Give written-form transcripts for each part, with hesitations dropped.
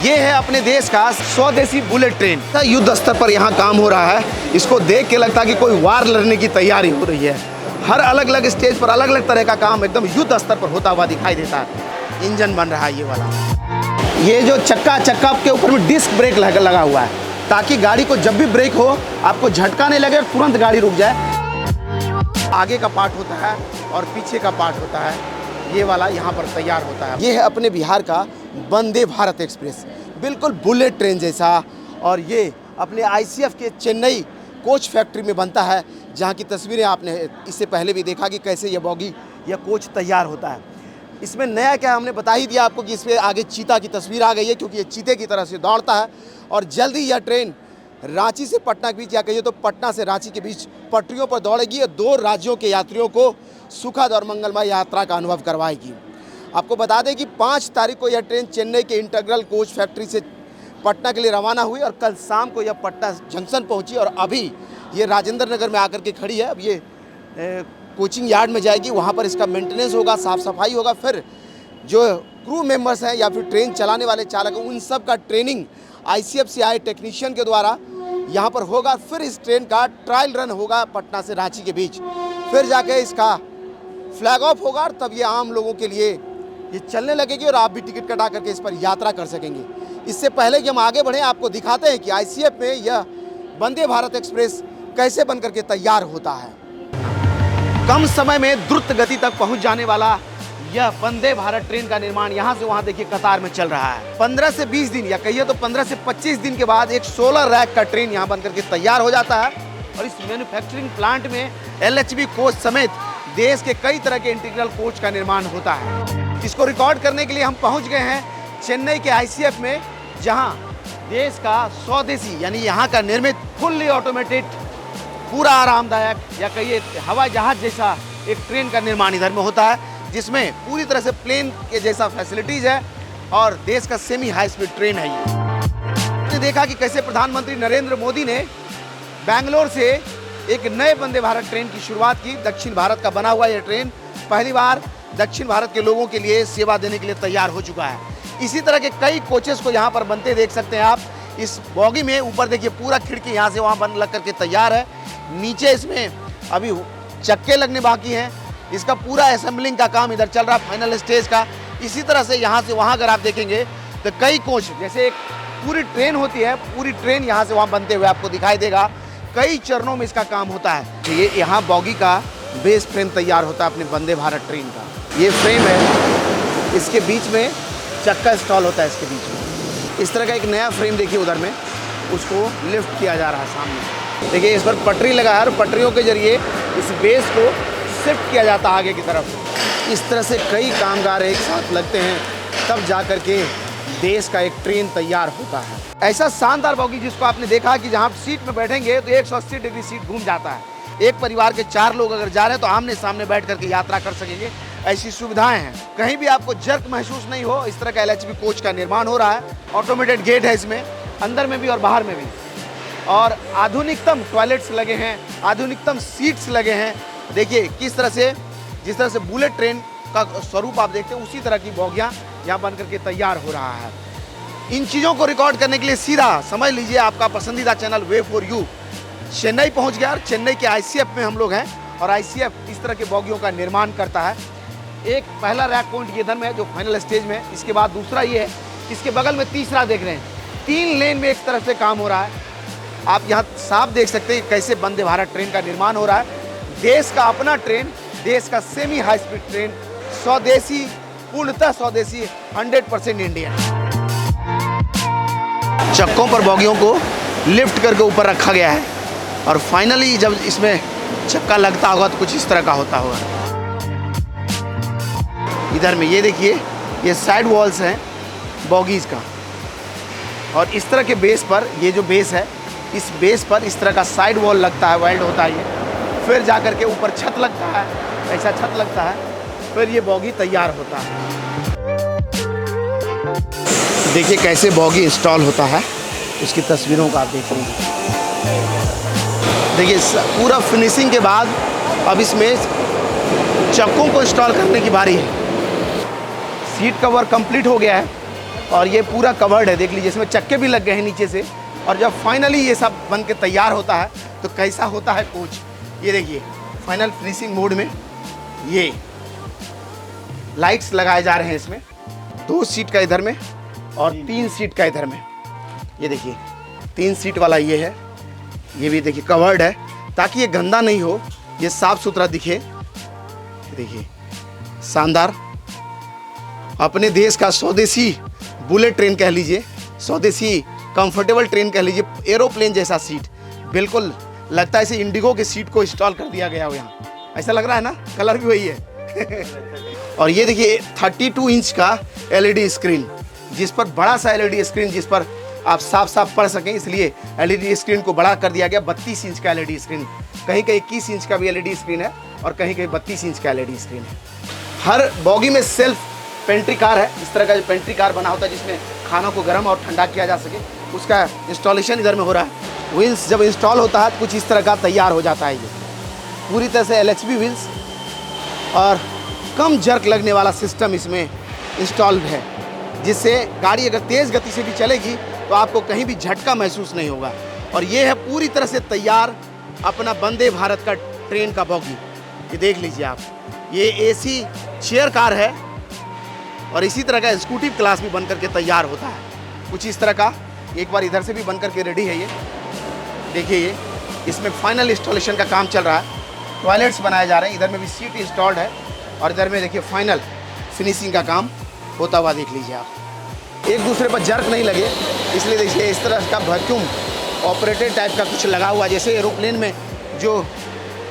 ये है अपने देश का स्वदेशी बुलेट ट्रेन। युद्ध स्तर पर यहाँ काम हो रहा है। इसको देख के लगता है कि कोई वार लड़ने की तैयारी हो रही है। हर अलग अलग स्टेज पर अलग अलग तरह का काम एकदम युद्ध स्तर पर होता हुआ दिखाई देता है। इंजन बन रहा है ये वाला। ये जो चक्का के ऊपर में डिस्क ब्रेक लगा हुआ है, ताकि गाड़ी को जब भी ब्रेक हो आपको झटका नहीं लगे, तुरंत गाड़ी रुक जाए। आगे का पार्ट होता है और पीछे का पार्ट होता है, ये वाला यहाँ पर तैयार होता है। ये है अपने बिहार का वंदे भारत एक्सप्रेस, बिल्कुल बुलेट ट्रेन जैसा। और ये अपने ICF के चेन्नई कोच फैक्ट्री में बनता है, जहाँ की तस्वीरें आपने इससे पहले भी देखा कि कैसे ये बॉगी या कोच तैयार होता है। इसमें नया क्या हमने बता ही दिया आपको कि इसमें आगे चीता की तस्वीर आ गई है, क्योंकि ये चीते की तरह से दौड़ता है। और जल्दी यह ट्रेन रांची से पटना के बीच, या कहिए तो पटना से रांची के बीच पटरियों पर दौड़ेगी और 2 राज्यों के यात्रियों को सुखद और मंगलमय यात्रा का अनुभव करवाएगी। आपको बता दें कि 5 तारीख को यह ट्रेन चेन्नई के इंटीग्रल कोच फैक्ट्री से पटना के लिए रवाना हुई और कल शाम को यह पटना जंक्शन पहुंची और अभी ये राजेंद्र नगर में आकर के खड़ी है। अब ये कोचिंग यार्ड में जाएगी, वहाँ पर इसका मेंटेनेंस होगा, साफ़ सफाई होगा। फिर जो क्रू मेंबर्स हैं या फिर ट्रेन चलाने वाले चालक हैं, उन सब का ट्रेनिंग ICF से आए टेक्नीशियन के द्वारा यहाँ पर होगा। फिर इस ट्रेन का ट्रायल रन होगा पटना से रांची के बीच, फिर जाके इसका फ्लैग ऑफ होगा और तब ये आम लोगों के लिए ये चलने लगेगी और आप भी टिकट कटा करके इस पर यात्रा कर सकेंगे। इससे पहले कि हम आगे बढ़ें, आपको दिखाते हैं कि ICF में यह वंदे भारत एक्सप्रेस कैसे बन करके तैयार होता है। कम समय में द्रुत गति तक पहुंच जाने वाला यह वंदे भारत ट्रेन का निर्माण यहाँ से वहाँ देखिए कतार में चल रहा है। 15 से 20 दिन या कहिए तो 15 से 25 दिन के बाद एक 16 रैक का ट्रेन यहाँ बन करके तैयार हो जाता है। और इस मैन्युफैक्चरिंग प्लांट में LHB कोच समेत देश के कई तरह के इंटीग्रल कोच का निर्माण होता है। इसको रिकॉर्ड करने के लिए हम पहुँच गए हैं चेन्नई के ICF में, जहाँ देश का स्वदेशी यानी यहाँ का निर्मित फुल्ली ऑटोमेटेड पूरा आरामदायक या कहिए हवाई जहाज जैसा एक ट्रेन का निर्माण इधर में होता है, जिसमें पूरी तरह से प्लेन के जैसा फैसिलिटीज है और देश का सेमी हाई स्पीड ट्रेन है ये। आपने देखा कि कैसे प्रधानमंत्री नरेंद्र मोदी ने बैंगलोर से एक नए वंदे भारत ट्रेन की शुरुआत की। दक्षिण भारत का बना हुआ यह ट्रेन पहली बार दक्षिण भारत के लोगों के लिए सेवा देने के लिए तैयार हो चुका है। इसी तरह के कई कोचेस को यहाँ पर बनते देख सकते हैं आप। इस बॉगी में ऊपर देखिए पूरा खिड़की यहाँ से वहाँ बन लग करके तैयार है। नीचे इसमें अभी चक्के लगने बाकी हैं। इसका पूरा असेंबलिंग का काम इधर चल रहा है, फाइनल स्टेज का। इसी तरह से यहाँ से वहाँ अगर आप देखेंगे तो कई कोच, जैसे एक पूरी ट्रेन होती है, पूरी ट्रेन यहाँ से वहाँ बनते हुए आपको दिखाई देगा। कई चरणों में इसका काम होता है। तो ये यहाँ बॉगी का बेस फ्रेम तैयार होता है अपने वंदे भारत ट्रेन का। ये फ्रेम है, इसके बीच में चक्का इंस्टॉल होता है इसके बीच में। इस तरह का एक नया फ्रेम देखिए उधर में, उसको लिफ्ट किया जा रहा है सामने। देखिए इस पर पटरी लगा है और पटरियों के जरिए इस बेस को शिफ्ट किया जाता है आगे की तरफ। इस तरह से कई कामगार एक साथ लगते हैं, तब जा कर के देश का एक ट्रेन तैयार होता है। ऐसा शानदार बॉगी जिसको आपने देखा कि जहाँ सीट में बैठेंगे तो 180 डिग्री सीट घूम जाता है। एक परिवार के 4 लोग अगर जा रहे हैं तो आमने सामने बैठ करके यात्रा कर सकेंगे, ऐसी सुविधाएं हैं। कहीं भी आपको जर्क महसूस नहीं हो, इस तरह का LHB कोच का निर्माण हो रहा है। ऑटोमेटेड गेट है इसमें, अंदर में भी और बाहर में भी, और आधुनिकतम टॉयलेट्स लगे हैं, आधुनिकतम सीट्स लगे हैं। देखिए किस तरह से, जिस तरह से बुलेट ट्रेन का स्वरूप आप देखते हैं, उसी तरह की बॉगियाँ यहाँ बन करके तैयार हो रहा है। इन चीज़ों को रिकॉर्ड करने के लिए सीधा समझ लीजिए आपका पसंदीदा channel way for you Chennai पहुँच गया। और चेन्नई के ICF में हम लोग हैं और ICF इस तरह के बॉगियों का निर्माण करता है। एक पहला रैक पॉइंट ये इधर में जो फाइनल स्टेज में, इसके बाद दूसरा ये है, इसके बगल में तीसरा देख रहे हैं। 3 लेन में एक तरफ से काम हो रहा है। आप यहाँ साफ देख सकते हैं कैसे वंदे भारत ट्रेन का निर्माण हो रहा है। देश का अपना ट्रेन, देश का सेमी हाई स्पीड ट्रेन, स्वदेशी, पूर्णतः स्वदेशी, 100% इंडियन। चक्कों पर बॉगियों को लिफ्ट करके ऊपर रखा गया है और फाइनली जब इसमें चक्का लगता होगा तो कुछ इस तरह का होता होगा। इधर में ये देखिए, ये साइड वॉल्स हैं बॉगीज का, और इस तरह के बेस पर, ये जो बेस है, इस बेस पर इस तरह का साइड वॉल लगता है, वेल्ड होता है ये। फिर जा कर के ऊपर छत लगता है, ऐसा छत लगता है, फिर ये बॉगी तैयार होता है। देखिए कैसे बॉगी इंस्टॉल होता है, उसकी तस्वीरों का आप देख लीजिए। देखिए पूरा फिनिशिंग के बाद अब इसमें चक्कों को इंस्टॉल करने की बारी है। सीट का वर्क कंप्लीट हो गया है और ये पूरा कवर्ड है, देख लीजिए इसमें चक्के भी लग गए हैं नीचे से। और जब फाइनली ये सब बन के तैयार होता है तो कैसा होता है कोच, ये देखिए फाइनल फिनिशिंग मोड में ये लाइट्स लगाए जा रहे हैं इसमें, 2 सीट का इधर में और 3 सीट का इधर में। ये देखिए 3 सीट वाला ये है, ये भी देखिए कवर्ड है ताकि ये गंदा नहीं हो, ये साफ सुथरा दिखे। देखिए शानदार, अपने देश का स्वदेशी बुलेट ट्रेन कह लीजिए, स्वदेशी कंफर्टेबल ट्रेन कह लीजिए, एरोप्लेन जैसा सीट, बिल्कुल लगता है इसे इंडिगो के सीट को इंस्टॉल कर दिया गया हो यहाँ, ऐसा लग रहा है ना, कलर भी वही है। और ये देखिए 32 इंच का एलईडी स्क्रीन, जिस पर बड़ा सा एलईडी स्क्रीन, जिस पर आप साफ साफ पढ़ सकें, इसलिए एलईडी स्क्रीन को बड़ा कर दिया गया। 32 इंच का एलईडी स्क्रीन, कहीं कहीं 21 इंच का भी एलईडी स्क्रीन है और कहीं कहीं 32 इंच का एलईडी स्क्रीन है। हर बॉगी में सेल्फ पेंट्री कार है, इस तरह का जो पेंट्री कार बना होता है जिसमें खानों को गर्म और ठंडा किया जा सके, उसका इंस्टॉलेशन इधर में हो रहा है। व्हील्स जब इंस्टॉल होता है कुछ इस तरह का तैयार हो जाता है, ये पूरी तरह से LHB व्हील्स और कम जर्क लगने वाला सिस्टम इसमें इंस्टॉल्ड है, जिससे गाड़ी अगर तेज़ गति से भी चलेगी तो आपको कहीं भी झटका महसूस नहीं होगा। और ये है पूरी तरह से तैयार अपना वंदे भारत का ट्रेन का बॉगी, ये देख लीजिए आप, ये AC चेयर कार है और इसी तरह का एग्जीक्यूटिव क्लास भी बन करके तैयार होता है कुछ इस तरह का। एक बार इधर से भी बन करके रेडी है ये, देखिए ये इसमें फाइनल इंस्टॉलेशन का काम चल रहा है, टॉयलेट्स बनाए जा रहे हैं, इधर में भी सीट इंस्टॉल्ड है और इधर में देखिए फाइनल फिनिशिंग का काम होता हुआ देख लीजिए आप। एक दूसरे पर जर्क नहीं लगे इसलिए देखिए इस तरह का वैक्यूम ऑपरेटेड टाइप का कुछ लगा हुआ, जैसे एरोप्लेन में जो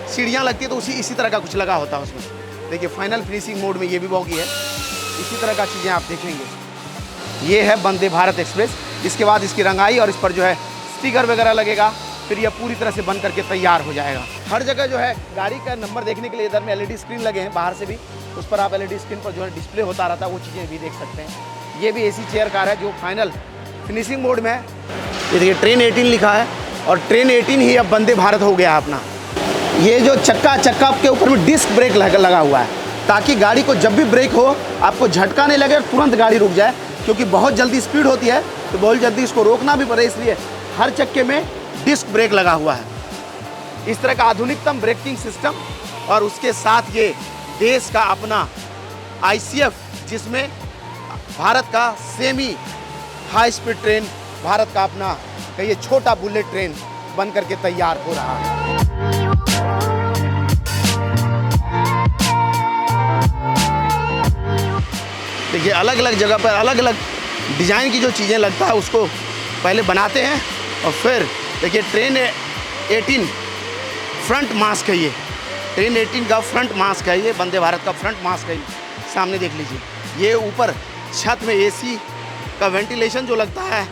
सीढ़ियाँ लगती है तो इसी तरह का कुछ लगा होता है उसमें। देखिए फाइनल फिनिशिंग मोड में ये भी बॉगी है, इसी तरह का चीज़ें आप देखेंगे। ये है वंदे भारत एक्सप्रेस, इसके बाद इसकी रंगाई और इस पर जो है स्टिकर वगैरह लगेगा, फिर यह पूरी तरह से बन करके तैयार हो जाएगा। हर जगह जो है गाड़ी का नंबर देखने के लिए इधर में LED स्क्रीन लगे हैं, बाहर से भी उस पर आप LED स्क्रीन पर जो है डिस्प्ले होता रहता है, वो चीज़ें भी देख सकते हैं। ये भी AC चेयर कार है जो फाइनल फिनिशिंग मोड में है। ये देखिए ट्रेन 18 लिखा है और ट्रेन 18 ही अब वंदे भारत हो गया अपना। ये जो चक्का के ऊपर में डिस्क ब्रेक लगा हुआ है ताकि गाड़ी को जब भी ब्रेक हो आपको झटका नहीं लगे, तुरंत गाड़ी रुक जाए, क्योंकि बहुत जल्दी स्पीड होती है तो बहुत जल्दी इसको रोकना भी पड़े, इसलिए हर चक्के में डिस्क ब्रेक लगा हुआ है। इस तरह का आधुनिकतम ब्रेकिंग सिस्टम और उसके साथ ये देश का अपना ICF, जिसमें भारत का semi high speed train, Bharat का अपना कहिए छोटा बुलेट ट्रेन बन करके तैयार हो रहा है। देखिए अलग अलग जगह पर अलग अलग डिज़ाइन की जो चीज़ें लगता है उसको पहले बनाते हैं और फिर देखिए ट्रेन 18 फ्रंट मास्क है, ये ट्रेन 18 का फ्रंट मास्क है, ये वंदे भारत का फ्रंट मास्क है। सामने देख लीजिए, ये ऊपर छत में AC का वेंटिलेशन जो लगता है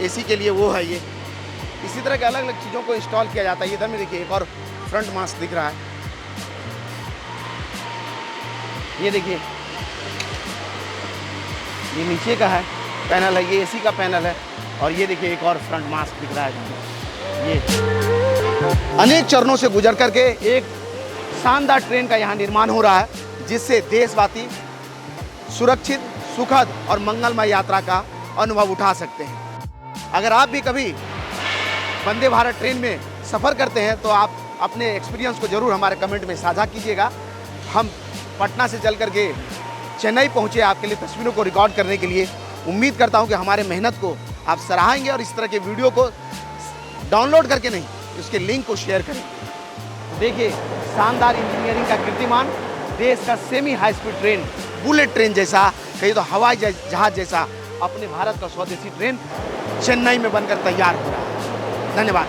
AC के लिए वो है। ये इसी तरह के अलग अलग चीज़ों को इंस्टॉल किया जाता है। इधर में देखिए एक और फ्रंट मास्क दिख रहा है, ये देखिए ये नीचे का है पैनल है, ये AC का पैनल है और ये देखिए एक और फ्रंट मास्क दिख रहा है। ये अनेक चरणों से गुजर करके एक शानदार ट्रेन का यहाँ निर्माण हो रहा है, जिससे देशवासी सुरक्षित, सुखद और मंगलमय यात्रा का अनुभव उठा सकते हैं। अगर आप भी कभी वंदे भारत ट्रेन में सफ़र करते हैं तो आप अपने एक्सपीरियंस को ज़रूर हमारे कमेंट में साझा कीजिएगा। हम पटना से चल करके चेन्नई पहुँचे आपके लिए तस्वीरों को रिकॉर्ड करने के लिए। उम्मीद करता हूँ कि हमारे मेहनत को आप सराहेंगे और इस तरह के वीडियो को डाउनलोड करके नहीं, उसके लिंक को शेयर करें। देखिए शानदार इंजीनियरिंग का कीर्तिमान, देश का semi high speed train, bullet train जैसा, कहीं तो हवाई जहाज जैसा अपने भारत का स्वदेशी ट्रेन चेन्नई में बनकर तैयार हो रहा है। धन्यवाद।